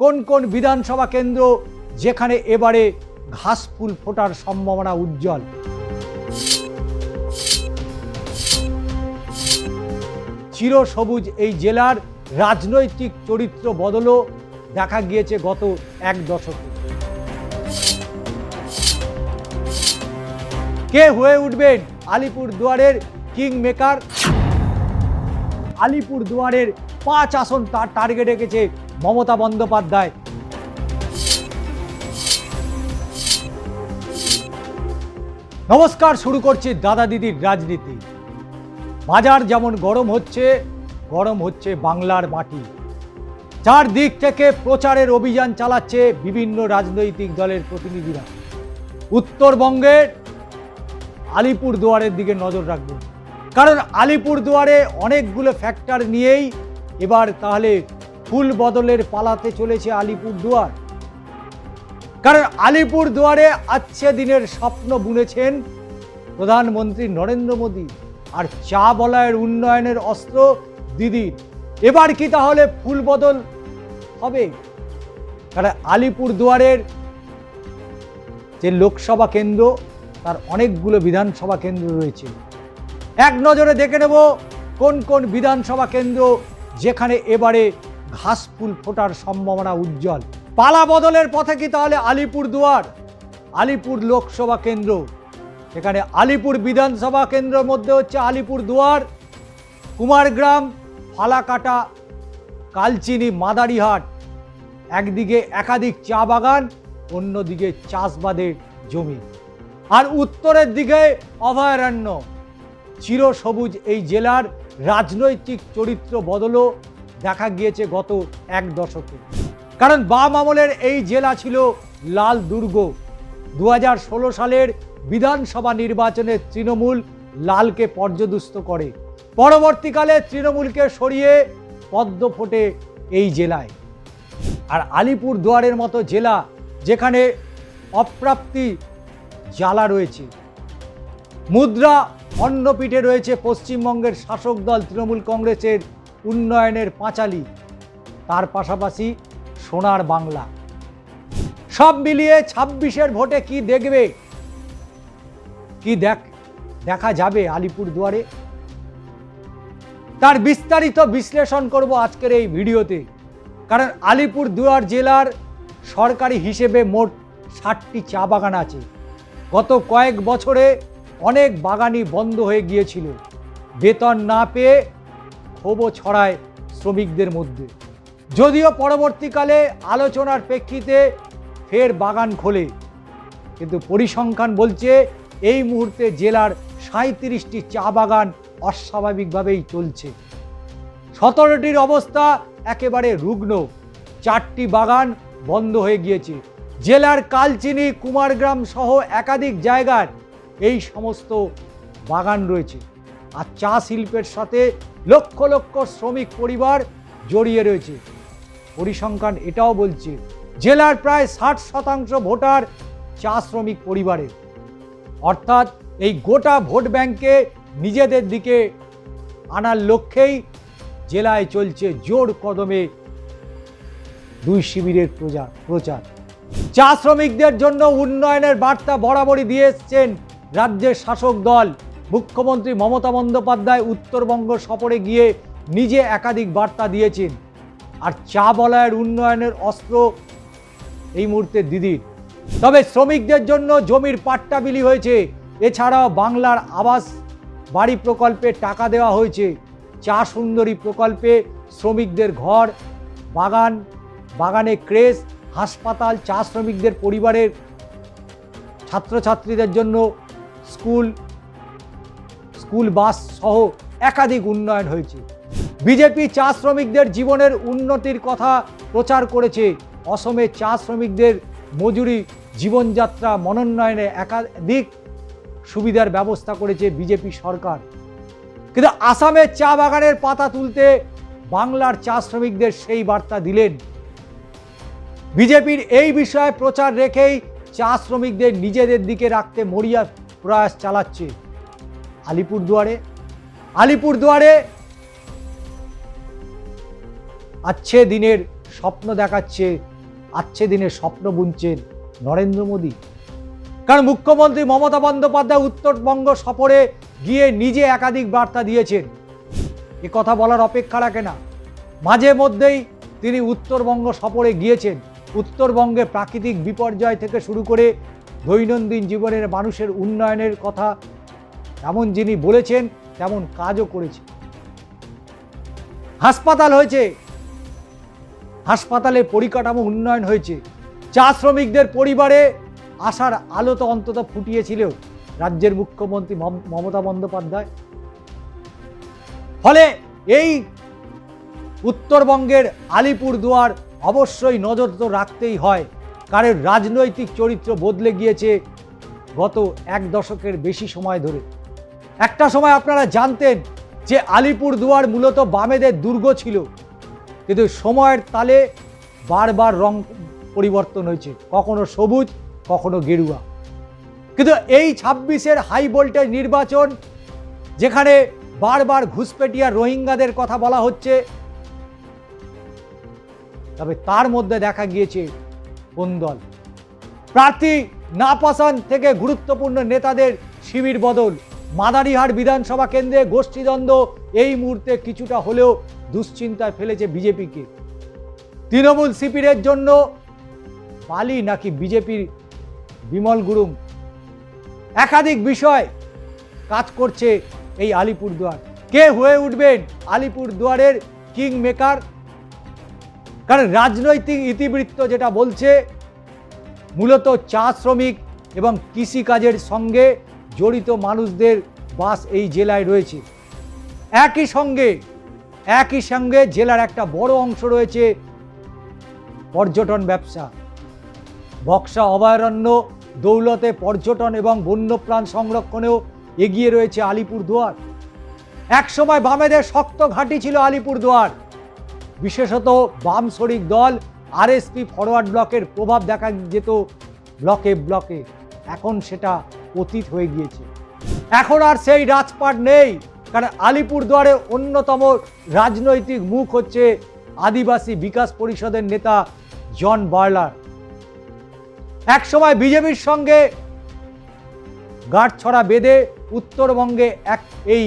কোন কোন বিধানসভা কেন্দ্র যেখানে এবারে ঘাসফুল ফোটার সম্ভাবনা উজ্জ্বল। চিরসবুজ এই জেলার রাজনৈতিক চরিত্র বদলও দেখা গিয়েছে গত এক দশকে। কে হয়ে উঠবেন আলিপুরদুয়ারের কিং মেকার? আলিপুরদুয়ারের 5 আসন তার টার্গেট রেখেছে মমতা বন্দ্যোপাধ্যায়। নমস্কার, শুরু করছি দাদা দিদির রাজনীতি। বাজার যেমন গরম হচ্ছে বাংলার মাটি। চারদিক থেকে প্রচারের অভিযান চালাচ্ছে বিভিন্ন রাজনৈতিক দলের প্রতিনিধিরা। উত্তরবঙ্গের আলিপুরদুয়ারের দিকে নজর রাখবেন, কারণ আলিপুরদুয়ারে অনেকগুলো ফ্যাক্টর নিয়েই এবার তাহলে ফুল বদলের পালাতে চলেছে আলিপুরদুয়ার। কারণ আলিপুরদুয়ারে আজকে দিনের স্বপ্ন বুনেছেন প্রধানমন্ত্রী নরেন্দ্র মোদী, আর চা বলয়ের উন্নয়নের অস্ত্র দিদির। এবার কি তাহলে ফুল বদল হবে? কারণ আলিপুরদুয়ারের যে লোকসভা কেন্দ্র, তার অনেকগুলো বিধানসভা কেন্দ্র রয়েছে। এক নজরে দেখে নেব কোন কোন বিধানসভা কেন্দ্র যেখানে এবারে ঘাসফুল ফোটার সম্ভাবনা উজ্জ্বল। পালা বদলের পথে কি তাহলে আলিপুরদুয়ার? আলিপুর লোকসভা কেন্দ্র, সেখানে আলিপুর বিধানসভা কেন্দ্রের মধ্যে হচ্ছে আলিপুরদুয়ার, কুমারগ্রাম, ফালাকাটা, কালচিনি, মাদারিহাট। একদিকে একাধিক চা বাগান, অন্যদিকে চাষবাদের জমি, আর উত্তরের দিকে অভয়ারণ্য। চিরসবুজ এই জেলার রাজনৈতিক চরিত্র বদলও দেখা গিয়েছে গত এক দশকে। কারণ বাম আমলের এই জেলা ছিল লাল দুর্গ। 2016 সালের বিধানসভা নির্বাচনে তৃণমূল লালকে পর্যদুস্ত করে। পরবর্তীকালে তৃণমূলকে সরিয়ে পদ্ম ফোটে এই জেলায়। আর আলিপুরদুয়ারের মতো জেলা যেখানে অপ্রাপ্তি জ্বালা রয়েছে, মুদ্রা অন্নপিঠে রয়েছে পশ্চিমবঙ্গের শাসক দল তৃণমূল কংগ্রেসের উন্নয়নের পাঁচালী, তার পাশাপাশি সোনার বাংলা। সব মিলিয়ে 26-এর ভোটে কি দেখবে, কি দেখা যাবে আলিপুরদুয়ারে, তার বিস্তারিত বিশ্লেষণ করব আজকের এই ভিডিওতে। কারণ আলিপুরদুয়ার জেলার সরকারি হিসেবে মোট 60টি চা বাগান আছে। গত কয়েক বছরে অনেক বাগানই বন্ধ হয়ে গিয়েছিল, বেতন না পেয়ে ক্ষোভও ছড়ায় শ্রমিকদের মধ্যে। যদিও পরবর্তীকালে আলোচনার প্রেক্ষিতে ফের বাগান খোলে, কিন্তু পরিসংখ্যান বলছে এই মুহূর্তে জেলার 37টি চা বাগান অস্বাভাবিকভাবেই চলছে। 17টির অবস্থা একেবারে রুগ্ন, 4টি বাগান বন্ধ হয়ে গিয়েছে। জেলার কালচিনি, কুমারগ্রাম সহ একাধিক জায়গায় এই সমস্ত বাগান রয়েছে। আর চা শিল্পের সাথে লক্ষ লক্ষ শ্রমিক পরিবার জড়িয়ে রয়েছে। পরিসংখ্যান এটাও বলছে জেলার প্রায় 60% ভোটার চা শ্রমিক পরিবারের। অর্থাৎ এই গোটা ভোট ব্যাংকে নিজেদের দিকে আনার লক্ষ্যেই জেলায় চলছে জোর কদমে দুই শিবিরের প্রচার। চা শ্রমিকদের জন্য উন্নয়নের বার্তা বরাবরই দিয়ে এসছেন রাজ্যের শাসক দল। মুখ্যমন্ত্রী মমতা বন্দ্যোপাধ্যায় উত্তরবঙ্গ সফরে গিয়ে নিজে একাধিক বার্তা দিয়েছেন। আর চা বলয়ের উন্নয়নের অস্ত্র এই মুহূর্তে দিদির। তবে শ্রমিকদের জন্য জমির পাট্টা বিলি হয়েছে। এছাড়াও বাংলার আবাস বাড়ি প্রকল্পে টাকা দেওয়া হয়েছে। চা সুন্দরী প্রকল্পে শ্রমিকদের ঘর, বাগানে ক্রেশ, হাসপাতাল, চা শ্রমিকদের পরিবারের ছাত্রছাত্রীদের জন্য স্কুল বাস সহ একাধিক উন্নয়ন হয়েছে। বিজেপি চা শ্রমিকদের জীবনের উন্নতির কথা প্রচার করেছে। অসমে চা শ্রমিকদের মজুরি, জীবনযাত্রা মনোন্নয়নে একাধিক সুবিধার ব্যবস্থা করেছে বিজেপি সরকার। কিন্তু আসামের চা বাগানের পাতা তুলতে বাংলার চা শ্রমিকদের সেই বার্তা দিলেন। বিজেপির এই বিষয়ে প্রচার রেখেই চা শ্রমিকদের নিজেদের দিকে রাখতে মরিয়া প্রয়াস চালাচ্ছে আলিপুরদুয়ারে আজকে দিনের স্বপ্ন দেখাচ্ছে, আচ্ছে দিনে স্বপ্ন বুনছেন নরেন্দ্র মোদী। কারণ মুখ্যমন্ত্রী মমতা বন্দ্যোপাধ্যায় উত্তরবঙ্গ সফরে গিয়ে নিজে একাধিক বার্তা দিয়েছেন, এ কথা বলার অপেক্ষা রাখে না। মাঝে মধ্যেই তিনি উত্তরবঙ্গ সফরে গিয়েছেন। উত্তরবঙ্গে প্রাকৃতিক বিপর্যয় থেকে শুরু করে দৈনন্দিন জীবনের মানুষের উন্নয়নের কথা যেমন যিনি বলেছেন তেমন কাজও করেছেন। হাসপাতাল হয়েছে, হাসপাতালে পরিকাঠামো উন্নয়ন হয়েছে, চা শ্রমিকদের পরিবারে আশার আলো তো অন্তত ফুটিয়েছিল রাজ্যের মুখ্যমন্ত্রী মমতা বন্দ্যোপাধ্যায়। ফলে এই উত্তরবঙ্গের আলিপুরদুয়ার অবশ্যই নজর তো রাখতেই হয়, কারণ রাজনৈতিক চরিত্র বদলে গিয়েছে গত এক দশকের বেশি সময় ধরে। একটা সময় আপনারা জানতেন যে আলিপুরদুয়ার মূলত বামেদের দুর্গ ছিল, কিন্তু সময়ের তালে বারবার রং পরিবর্তন হয়েছে, কখনো সবুজ কখনো গেরুয়া। কিন্তু এই 26-এর হাই ভোল্টেজ নির্বাচন, যেখানে বারবার ঘুষপেটিয়া রোহিঙ্গাদের কথা বলা হচ্ছে, তবে তার মধ্যে দেখা গিয়েছে কোন দল প্রার্থী নাপাসান থেকে গুরুত্বপূর্ণ নেতাদের শিবির বদল। মাদারিহাট বিধানসভা কেন্দ্রে গোষ্ঠীদ্বন্দ্ব এই মুহূর্তে কিছুটা হলেও দুশ্চিন্তায় ফেলেছে বিজেপিকে। তৃণমূল শিবিরের জন্য বালি নাকি বিজেপির বিমল গুরুং, একাধিক বিষয় কাজ করছে এই আলিপুরদুয়ার। কে হয়ে উঠবেন আলিপুরদুয়ারের কিং মেকার? কারণ রাজনৈতিক ইতিবৃত্ত যেটা বলছে, মূলত চা শ্রমিক এবং কৃষিকাজের সঙ্গে জড়িত মানুষদের বাস এই জেলায় রয়েছে। একই সঙ্গে জেলার একটা বড় অংশ রয়েছে পর্যটন ব্যবসা। বক্সা অভয়ারণ্য, দৌলতে পর্যটন এবং বন্যপ্রাণ সংরক্ষণেও এগিয়ে রয়েছে আলিপুরদুয়ার। একসময় বামেদের শক্ত ঘাঁটি ছিল আলিপুরদুয়ার, বিশেষত বাম শরিক দল আরএসপি ফরওয়ার্ড ব্লকের প্রভাব দেখা যেত ব্লকে ব্লকে। এখন সেটা অতীত হয়ে গিয়েছে, এখন আর সেই রাজপাট নেই। কারণ আলিপুরদুয়ারের অন্যতম রাজনৈতিক মুখ হচ্ছে আদিবাসী বিকাশ পরিষদের নেতা জন বার্লার। একসময় বিজেপির সঙ্গে গাঁটছড়া বেঁধে উত্তরবঙ্গে এই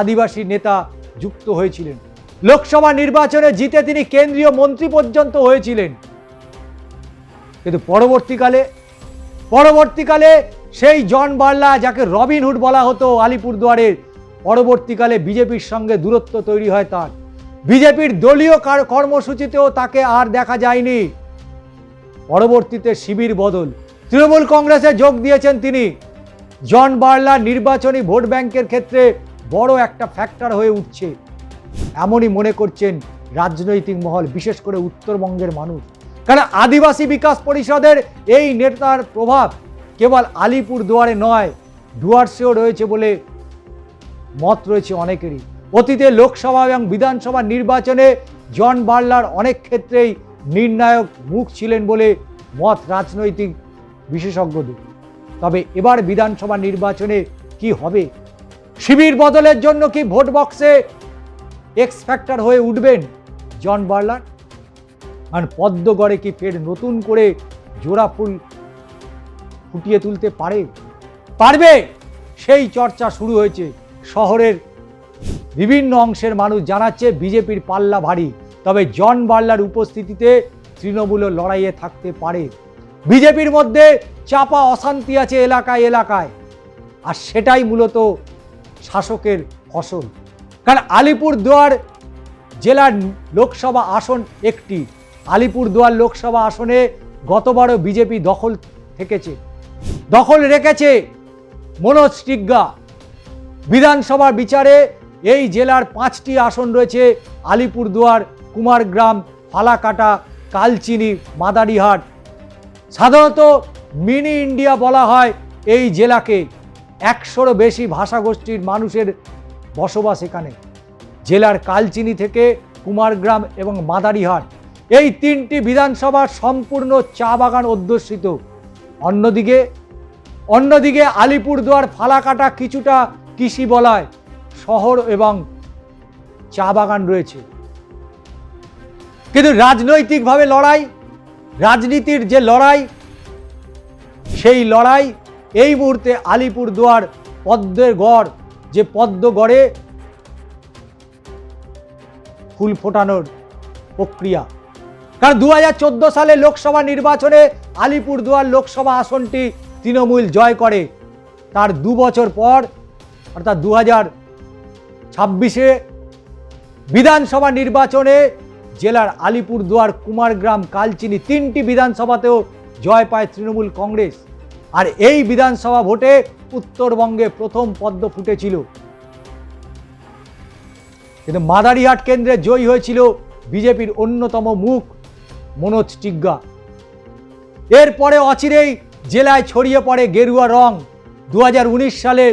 আদিবাসী নেতা যুক্ত হয়েছিলেন। লোকসভা নির্বাচনে জিতে তিনি কেন্দ্রীয় মন্ত্রী পর্যন্ত হয়েছিলেন। কিন্তু পরবর্তীকালে সেই জন বার্লা, যাকে রবিনহুড বলা হতো আলিপুরদুয়ারের, পরবর্তীকালে বিজেপির সঙ্গে দূরত্ব তৈরি হয় তার। বিজেপির দলীয় কর্মসূচিতেও তাকে আর দেখা যায়নি। পরবর্তীতে শিবির বদল, তৃণমূল কংগ্রেসে যোগ দিয়েছেন তিনি। জন বার্লা নির্বাচনী ভোট ব্যাংকের ক্ষেত্রে বড় একটা ফ্যাক্টর হয়ে উঠছে, এমনই মনে করছেন রাজনৈতিক মহল, বিশেষ করে উত্তরবঙ্গের মানুষ। কারণ আদিবাসী বিকাশ পরিষদের এই নেতার প্রভাব কেবল আলিপুরদুয়ারে নয়, ডুয়ার্সেও রয়েছে বলে মত রয়েছে অনেকেরই। অতীতে লোকসভা এবং বিধানসভা নির্বাচনে জন বার্লার অনেক ক্ষেত্রেই নির্ণায়ক মুখ ছিলেন বলে মত রাজনৈতিক বিশেষজ্ঞদের। তবে এবার বিধানসভা নির্বাচনে কি হবে? শিবির বদলের জন্য কি ভোট বক্সে এক্স ফ্যাক্টর হয়ে উঠবেন জন বার্লার? আর পদ্মগড়ে কি ফের নতুন করে জোড়া ফুল ফুটিয়ে তুলতে পারবে? সেই চর্চা শুরু হয়েছে। শহরের বিভিন্ন অংশের মানুষ জানাচ্ছে বিজেপির পাল্লা ভারী, তবে জন বার্লার উপস্থিতিতে তৃণমূলও লড়াইয়ে থাকতে পারে। বিজেপির মধ্যে চাপা অশান্তি আছে এলাকায়, আর সেটাই মূলত শাসকের ফসল। কারণ আলিপুরদুয়ার জেলার লোকসভা আসন একটি। আলিপুরদুয়ার লোকসভা আসনে গতবারও বিজেপি দখল রেখেছে মনোজ টিগ্গা। বিধানসভার বিচারে এই জেলার 5টি আসন রয়েছে আলিপুরদুয়ার, কুমারগ্রাম, ফালাকাটা, কালচিনি, মাদারিহাট। সাধারণত মিনি ইন্ডিয়া বলা হয় এই জেলাকে। 100-রও বেশি ভাষাগোষ্ঠীর মানুষের বসবাস এখানে। জেলার কালচিনি থেকে কুমারগ্রাম এবং মাদারিহাট, এই 3টি বিধানসভা সম্পূর্ণ চা বাগান অধ্যুষিত। অন্যদিকে আলিপুরদুয়ার, ফালাকাটা কিছুটা কৃষি বলায় শহর এবং চা বাগান রয়েছে। কিন্তু রাজনৈতিকভাবে লড়াই, রাজনীতির যে লড়াই, সেই লড়াই এই মুহূর্তে আলিপুরদুয়ার পদ্মের গড়, যে পদ্মগড়ে ফুল ফোটানোর প্রক্রিয়া। কারণ 2014 সালে লোকসভা নির্বাচনে আলিপুরদুয়ার লোকসভা আসনটি তৃণমূল জয় করে। তার 2 বছর পর অর্থাৎ 2026-এ বিধানসভা নির্বাচনে জেলার আলিপুরদুয়ার, কুমারগ্রাম, কালচিনি 3টি বিধানসভাতেও জয় পায় তৃণমূল কংগ্রেস। আর এই বিধানসভা ভোটে উত্তরবঙ্গে প্রথম পদ্ম ফুটেছিল। কিন্তু মাদারিহাট কেন্দ্রে জয়ী হয়েছিল বিজেপির অন্যতম মুখ মনোজ টিগ্গা। এরপরে অচিরেই জেলায় ছড়িয়ে পড়ে গেরুয়া রং। 2019 সালের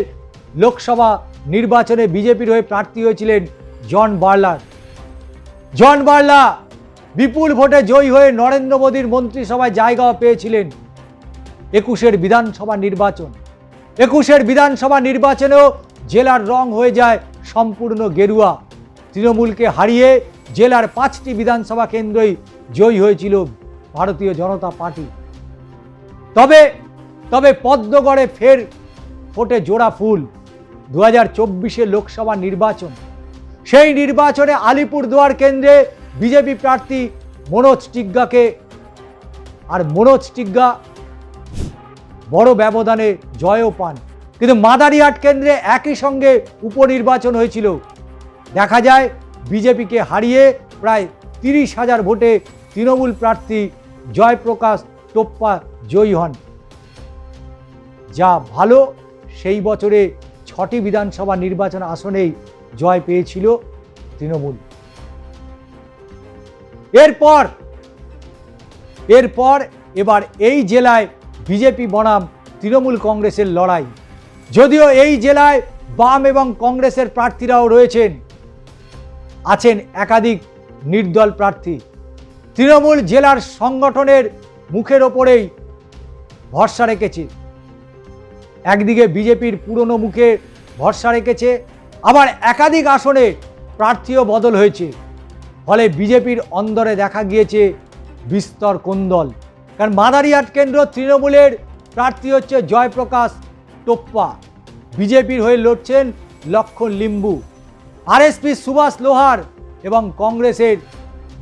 লোকসভা নির্বাচনে বিজেপির হয়ে প্রার্থী হয়েছিলেন জন বার্লা। জন বার্লা বিপুল ভোটে জয়ী হয়ে নরেন্দ্র মোদীর মন্ত্রিসভায় জায়গাও পেয়েছিলেন। 21-এর বিধানসভা নির্বাচন, 21-এর বিধানসভা নির্বাচনেও জেলার রং হয়ে যায় সম্পূর্ণ গেরুয়া। তৃণমূলকে হারিয়ে জেলার 5টি বিধানসভা কেন্দ্রই জয়ী হয়েছিল ভারতীয় জনতা পার্টি। তবে পদ্মগড়ে ফের ফোটে জোড়া ফুল। 2024-এর লোকসভা নির্বাচন, সেই নির্বাচনে আলিপুরদুয়ার কেন্দ্রে বিজেপি প্রার্থী মনোজ টিগ্গাকে, আর মনোজ টিগ্গা বড় ব্যবধানে জয়ও পান। কিন্তু মাদারিহাট কেন্দ্রে একই সঙ্গে উপনির্বাচন হয়েছিল। দেখা যায় বিজেপিকে হারিয়ে প্রায় 30,000 ভোটে তৃণমূল প্রার্থী জয়প্রকাশ টোপ্পা জয়ী হন। যা ভালো, সেই বছরে 6টি বিধানসভা নির্বাচন আসনেই জয় পেয়েছিল তৃণমূল। এরপর এবার এই জেলায় বিজেপি বনাম তৃণমূল কংগ্রেসের লড়াই। যদিও এই জেলায় বাম এবং কংগ্রেসের প্রার্থীরাও রয়েছেন, আছেন একাধিক নির্দল প্রার্থী। তৃণমূল জেলার সংগঠনের মুখের ওপরেই ভরসা রেখেছে। একদিকে বিজেপির পুরনো মুখে ভরসা রেখেছে, আবার একাধিক আসনে প্রার্থীও বদল হয়েছে। ফলে বিজেপির অন্দরে দেখা গিয়েছে বিস্তর কোন্দল। কারণ মাদারিহাট কেন্দ্র তৃণমূলের প্রার্থী হচ্ছে জয়প্রকাশ টোপ্পা, বিজেপির হয়ে লড়ছেন লক্ষণ লিম্বু। আরএসপি সুভাষ লোহার এবং কংগ্রেসের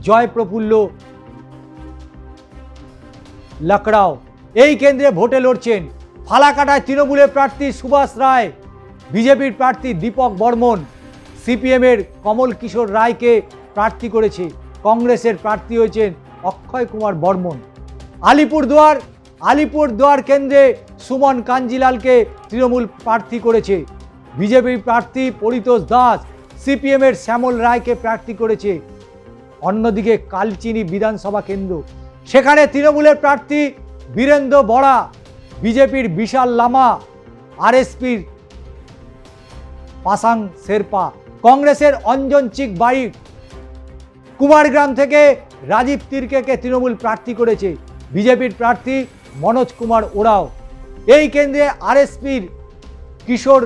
জয়প্রফুল্ল লাকড়াও এই কেন্দ্রে ভোটে লড়ছেন। ফালাকাটায় তৃণমূলের প্রার্থী সুভাষ রায়, বিজেপির প্রার্থী দীপক বর্মন, সিপিএমের কমল কিশোর রায়কে প্রার্থী করেছে। কংগ্রেসের প্রার্থী হয়েছেন অক্ষয় কুমার বর্মন। আলিপুরদুয়ার কেন্দ্রে সুমন কাঞ্জিলালকে তৃণমূল প্রার্থী করেছে। বিজেপির প্রার্থী পরিতোষ দাস সিপিএমের শ্যামল রায়কে প্রার্থী করেছে। অন্যদিকে কালচিনি বিধানসভা কেন্দ্র, সেখানে তৃণমূলের প্রার্থী বীরেন্দ্র বড়া, বিজেপির বিশাল লামা, আরএসপির পাসাং শেরপা, কংগ্রেসের অঞ্জন চিক বাইক, কুমারগ্রাম থেকে রাজীব তির্কেকে তৃণমূল প্রার্থী করেছে। বিজেপির প্রার্থী মনোজ কুমার ওরাও। এই কেন্দ্রে আরএসপির কিশোর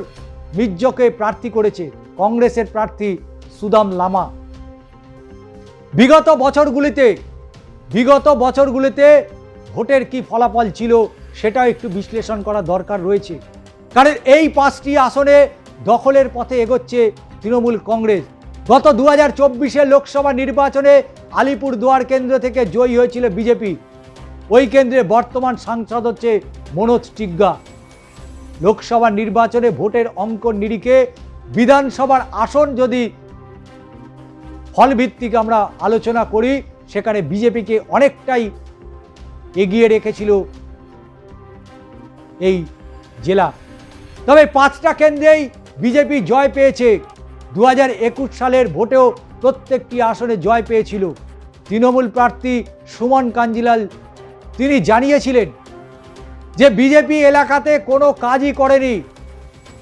মির্জকে প্রার্থী করেছে কংগ্রেসের প্রার্থী সুদাম লামা। বিগত বছরগুলিতে ভোটের কি ফলাফল ছিল সেটাও একটু বিশ্লেষণ করা দরকার রয়েছে। কারণ এই 5টি আসনে দখলের পথে এগোচ্ছে তৃণমূল কংগ্রেস। গত 2024-এর লোকসভা নির্বাচনে আলিপুরদুয়ার কেন্দ্র থেকে জয়ী হয়েছিল বিজেপি। ওই কেন্দ্রে বর্তমান সাংসদ হচ্ছে মনোজ টিগ্গা। লোকসভা নির্বাচনে ভোটের অঙ্ক নিরিখে বিধানসভার আসন যদি ফলভিত্তিক আমরা আলোচনা করি, সেখানে বিজেপিকে অনেকটাই এগিয়ে রেখেছিল এই জেলা। তবে 5টা কেন্দ্রেই বিজেপি জয় পেয়েছে। 2021 সালের ভোটেও প্রত্যেকটি আসনে জয় পেয়েছিল। তৃণমূল প্রার্থী সুমন কাঞ্জিলাল তিনি জানিয়েছিলেন যে বিজেপি এলাকাতে কোনো কাজই করেনি,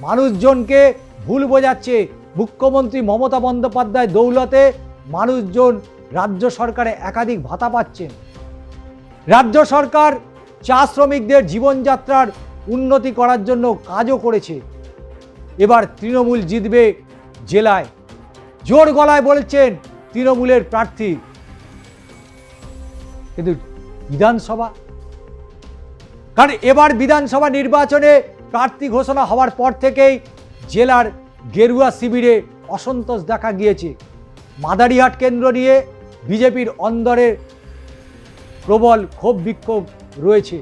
মানুষজনকে ভুল বোঝাচ্ছে। মুখ্যমন্ত্রী মমতা বন্দ্যোপাধ্যায় দৌলতে মানুষজন রাজ্য সরকারে একাধিক ভাতা পাচ্ছেন। রাজ্য সরকার চা শ্রমিকদের জীবনযাত্রার উন্নতি করার জন্য কাজও করেছে। এবার তৃণমূল জিতবে জেলায়, জোর গলায় বলছেন তৃণমূলের প্রার্থী। কিন্তু বিধানসভা, কারণ এবার বিধানসভা নির্বাচনে প্রার্থী ঘোষণা হওয়ার পর থেকেই জেলার গেরুয়া শিবিরে অসন্তোষ দেখা গিয়েছে। মাদারিহাট কেন্দ্র নিয়ে বিজেপির অন্দরে প্রবল ক্ষোভ বিক্ষোভ রয়েছে।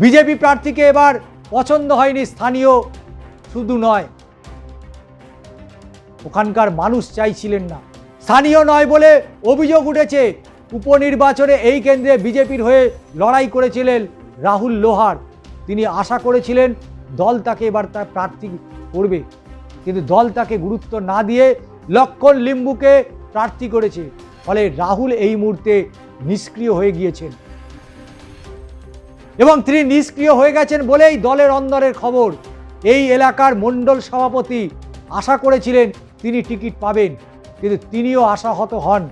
বিজেপি প্রার্থীকে এবার পছন্দ হয়নি, স্থানীয় শুধু নয়, ওখানকার মানুষ চাইছিলেন না। স্থানীয় নয় বলে অভিযোগ উঠেছে, উপনির্বাচনে এই কেন্দ্রে বিজেপির হয়ে লড়াই করেছিলেন রাহুল লোহার। তিনি আশা করেছিলেন দল তাকে এবার তার প্রার্থী করবে, কিন্তু দল তাকে গুরুত্ব না দিয়ে লক্ষণ লিম্বুকে প্রার্থী করেছে। ফলে রাহুল এই মুহূর্তে নিষ্ক্রিয় হয়ে গিয়েছেন, এবং তিনি নিষ্ক্রিয় হয়ে গেছেন বলেই দলের অন্দরের খবর। এই এলাকার মণ্ডল সভাপতি আশা করেছিলেন তিনি টিকিট পাবেন, কিন্তু তিনিও আশাহত হন।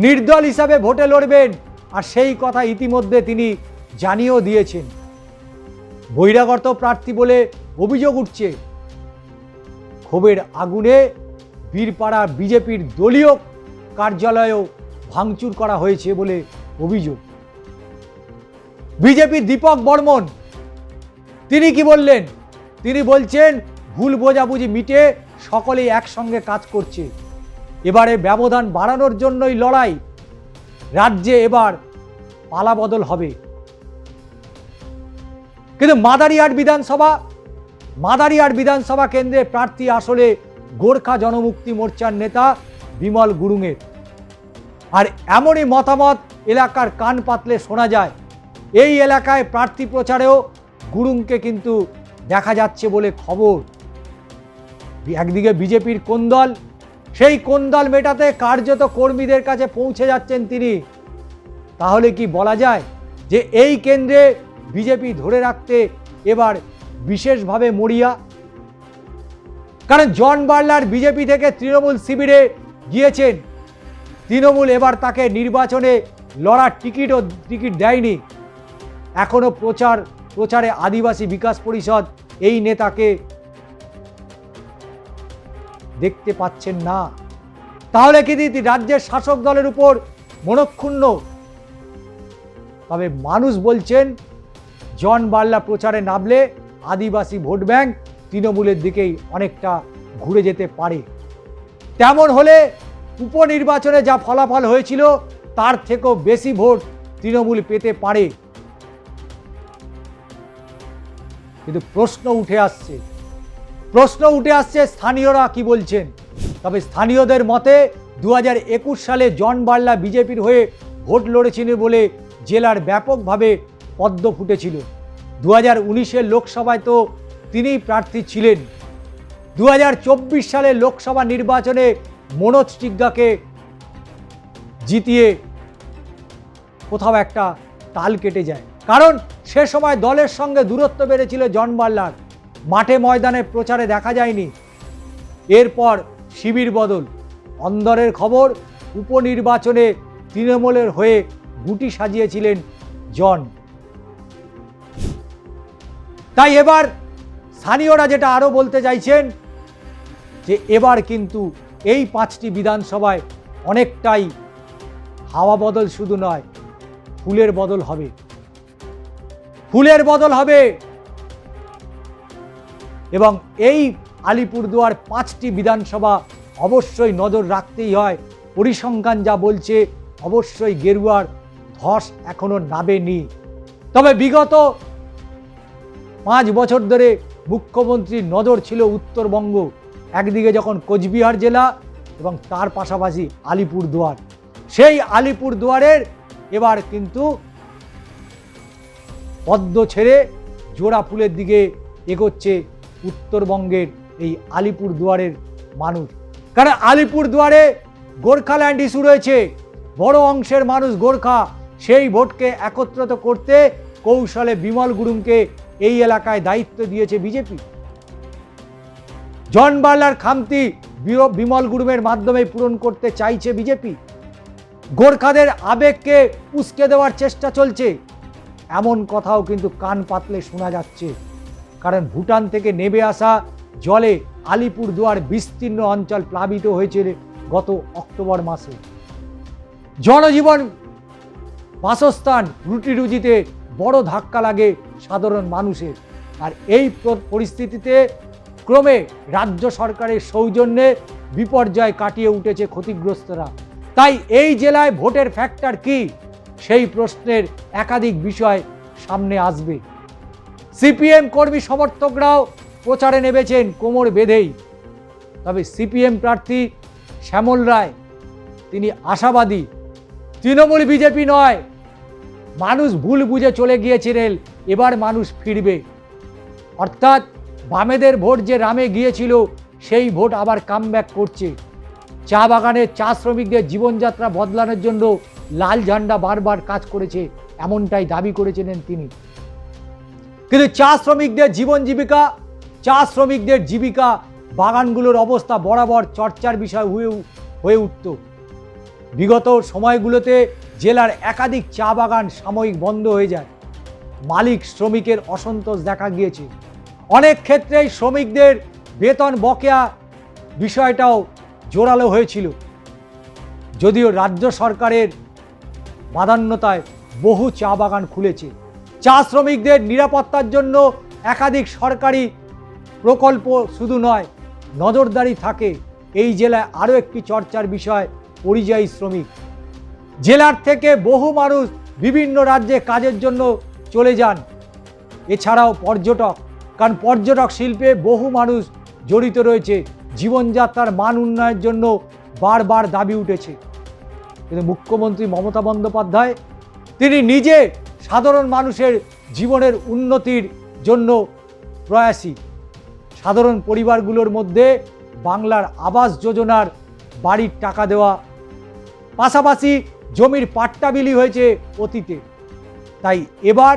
নির্দল হিসাবে ভোটে লড়বেন, আর সেই কথা ইতিমধ্যে তিনি জানিয়েও দিয়েছেন। বহিরাগত প্রার্থী বলে অভিযোগ উঠছে। ক্ষোভের আগুনে বীরপাড়া বিজেপির দলীয় কার্যালয়েও ভাঙচুর করা হয়েছে বলে অভিযোগ। বিজেপির দীপক বর্মন তিনি কি বললেন? তিনি বলছেন ভুল বোঝাবুঝি মিটে সকলেই একসঙ্গে কাজ করছে, এবারে ব্যবধান বাড়ানোর জন্যই লড়াই, রাজ্যে এবার পালাবদল হবে। কিন্তু মাদারিহাট বিধানসভা কেন্দ্রে প্রার্থী আসলে গোর্খা জনমুক্তি মোর্চার নেতা বিমল গুরুংয়ের। আর এমনই মতামত এলাকার কান পাতলে শোনা যায়। এই এলাকায় প্রার্থী প্রচারেও গুরুংকে কিন্তু দেখা যাচ্ছে বলে খবর। একদিকে বিজেপির কোন্দল, সেই কোন্দল মেটাতে কার্যত কর্মীদের কাছে পৌঁছে যাচ্ছেন তিনি। তাহলে কি বলা যায় যে এই কেন্দ্রে বিজেপি ধরে রাখতে এবার বিশেষভাবে মরিয়া? কারণ জন বার্লার বিজেপি থেকে তৃণমূল শিবিরে গিয়েছেন, তৃণমূল এবার তাকে নির্বাচনে লড়ার টিকিট দেয়নি। এখনো প্রচারে আদিবাসী বিকাশ পরিষদ এই নেতাকে দেখতে পাচ্ছেন না। তাহলে কি রাজ্যের শাসক দলের উপর মনক্ষুণ্ণ? তবে মানুষ বলছেন জন বার্লা প্রচারে নামলে আদিবাসী ভোট ব্যাংক তৃণমূলের দিকেই অনেকটা ঘুরে যেতে পারে। তেমন হলে উপনির্বাচনে যা ফলাফল হয়েছিল তার থেকেও বেশি ভোট তৃণমূল পেতে পারে। কিন্তু প্রশ্ন উঠে আসছে স্থানীয়রা কি বলছেন। তবে স্থানীয়দের মতে 2021 সালে জন বার্লা বিজেপির হয়ে ভোট লড়েছিলেন বলে জেলার ব্যাপকভাবে পদ্ম ফুটেছিল। 2019-এর লোকসভায় তো তিনিই প্রার্থী ছিলেন। 2024 সালে লোকসভা নির্বাচনে মনোজ টিগ্গাকে জিতিয়ে কোথাও একটা তাল কেটে যায়, কারণ সে সময় দলের সঙ্গে দূরত্ব বেড়েছিল জন বার্লার। মাঠে ময়দানে প্রচারে দেখা যায়নি। এরপর শিবির বদল। অন্দরের খবর, উপনির্বাচনে তৃণমূলের হয়ে গুটি সাজিয়েছিলেন জন। তাই এবার স্থানীয়রা যেটা আরো বলতে চাইছেন যে এবার কিন্তু এই 5টি বিধানসভায় অনেকটাই হাওয়া বদল শুধু নয়, ফুলের বদল হবে। এবং এই আলিপুরদুয়ার 5টি বিধানসভা অবশ্যই নজর রাখতেই হয়। পরিসংখ্যান যা বলছে অবশ্যই গেরুয়ার ধস এখনো নামেনি। তবে বিগত 5 বছর ধরে মুখ্যমন্ত্রীর নজর ছিল উত্তরবঙ্গ। একদিকে যখন কোচবিহার জেলা এবং তার পাশাপাশি আলিপুরদুয়ার, সেই আলিপুরদুয়ারের এবার কিন্তু পদ্ম ছেড়ে জোড়া ফুলের দিকে এগোচ্ছে উত্তরবঙ্গের এই আলিপুরদুয়ারের মানুষ। কারণ আলিপুরদুয়ারে গোর্খাল্যান্ড ইস্যু রয়েছে, বড় অংশের মানুষ গোর্খা। সেই ভোটকে একত্রিত করতে কৌশলে বিমল গুরুংকে এই এলাকায় দায়িত্ব দিয়েছে বিজেপি। জন বার্লার খামতি বিমল গুরুংয়ের মাধ্যমে পূরণ করতে চাইছে বিজেপি। গোর্খাদের আবেগকে উস্কে দেওয়ার চেষ্টা চলছে, এমন কথাও কিন্তু কান পাতলে শোনা যাচ্ছে। কারণ ভুটান থেকে নেমে আসা জলে আলিপুরদুয়ার বিস্তীর্ণ অঞ্চল প্লাবিত হয়েছিল গত অক্টোবর মাসে। জনজীবন বাসস্থান, রুটি রুজিতে বড় ধাক্কা লাগে সাধারণ মানুষের। আর এই পরিস্থিতিতে ক্রমে রাজ্য সরকারের সৌজন্যে বিপর্যয় কাটিয়ে উঠেছে ক্ষতিগ্রস্তরা। তাই এই জেলায় ভোটের ফ্যাক্টর কি, সেই প্রশ্নের একাধিক বিষয় সামনে আসবে। সিপিএম কর্মী সমর্থকরাও প্রচারে নেমেছেন কোমর বেঁধেই। তবে সিপিএম প্রার্থী শ্যামল রায় তিনি আশাবাদী, তৃণমূল বিজেপি নয়, মানুষ ভুল বুঝে চলে গিয়েছিলেন, এবার মানুষ ফিরবে। অর্থাৎ বামেদের ভোট যে রামে গিয়েছিল সেই ভোট আবার কামব্যাক করছে। চা বাগানের চা শ্রমিকদের জীবনযাত্রা বদলানোর জন্য লাল ঝান্ডা বারবার কাজ করেছে, এমনটাই দাবি করেছিলেন তিনি। কিন্তু চা শ্রমিকদের জীবিকা বাগানগুলোর অবস্থা বরাবর চর্চার বিষয় হয়ে উঠত। বিগত সময়গুলোতে জেলার একাধিক চা বাগান সাময়িক বন্ধ হয়ে যায়। মালিক শ্রমিকের অসন্তোষ দেখা গিয়েছে। অনেক ক্ষেত্রেই শ্রমিকদের বেতন বকেয়া বিষয়টাও জোরালো হয়েছিল। যদিও রাজ্য সরকারের বাধান্যতায় বহু চা বাগান খুলেছে। চা শ্রমিকদের নিরাপত্তার জন্য একাধিক সরকারি প্রকল্প শুধু নয়, নজরদারি থাকে। এই জেলায় আরও একটি চর্চার বিষয় পরিযায়ী শ্রমিক। জেলার থেকে বহু মানুষ বিভিন্ন রাজ্যে কাজের জন্য চলে যান। এছাড়াও পর্যটক, কারণ পর্যটক শিল্পে বহু মানুষ জড়িত রয়েছে। জীবনযাত্রার মান উন্নয়নের জন্য বারবার দাবি উঠেছে। কিন্তু মুখ্যমন্ত্রী মমতা বন্দ্যোপাধ্যায় তিনি নিজে সাধারণ মানুষের জীবনের উন্নতির জন্য প্রয়াসী। সাধারণ পরিবারগুলোর মধ্যে বাংলার আবাস যোজনার বাড়ির টাকা দেওয়া, পাশাপাশি জমির পাট্টা বিলি হয়েছে অতীতে। তাই এবার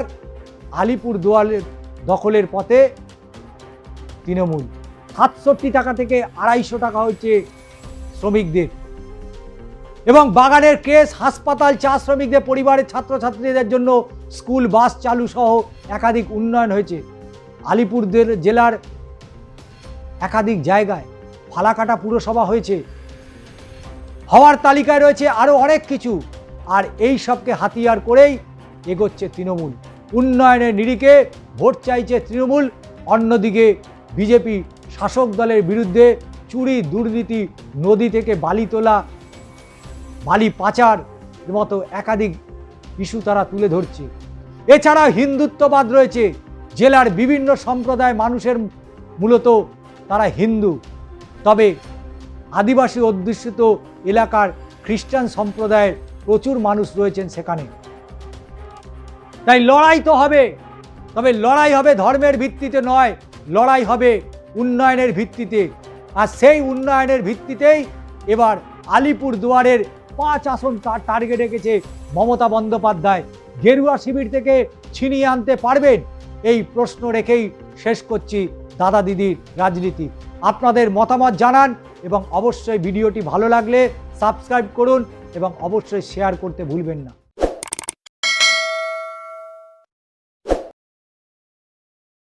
আলিপুরদুয়ারের দখলের পথে তৃণমূল। 67 টাকা থেকে 250 টাকা হয়েছে শ্রমিকদের। এবং বাগানের কেস, হাসপাতাল, চা শ্রমিকদের পরিবারের ছাত্রছাত্রীদের জন্য স্কুল বাস চালু সহ একাধিক উন্নয়ন হয়েছে। আলিপুর জেলার একাধিক জায়গায় ফালাকাটা পুরসভা হয়েছে, হওয়ার তালিকায় রয়েছে আরও অনেক কিছু। আর এই সবকে হাতিয়ার করেই এগোচ্ছে তৃণমূল। উন্নয়নের নিরিখে ভোট চাইছে তৃণমূল। অন্যদিকে বিজেপি শাসক দলের বিরুদ্ধে চুরি, দুর্নীতি, নদী থেকে বালি তোলা, বালি পাচার মতো একাধিক ইস্যু তারা তুলে ধরছে। এছাড়া হিন্দুত্ববাদ রয়েছে। জেলার বিভিন্ন সম্প্রদায় মানুষের মূলত তারা হিন্দু, তবে আদিবাসী অধ্যুষিত এলাকার খ্রিস্টান সম্প্রদায়ের প্রচুর মানুষ রয়েছেন সেখানে। তাই লড়াই তো হবে, তবে লড়াই হবে ধর্মের ভিত্তিতে নয়, লড়াই হবে উন্নয়নের ভিত্তিতে। আর সেই উন্নয়নের ভিত্তিতেই এবার আলিপুরদুয়ারের 5 আসন টার্গেট রেখেছে মমতা বন্দ্যোপাধ্যায়। গেরুয়া শিবির থেকে ছিনিয়ে আনতে পারবেন, এই প্রশ্ন রেখেই শেষ করছি দাদা দিদির রাজনীতি। আপনাদের মতামত জানান এবং অবশ্যই ভিডিওটি ভালো লাগলে সাবস্ক্রাইব করুন এবং অবশ্যই শেয়ার করতে ভুলবেন না।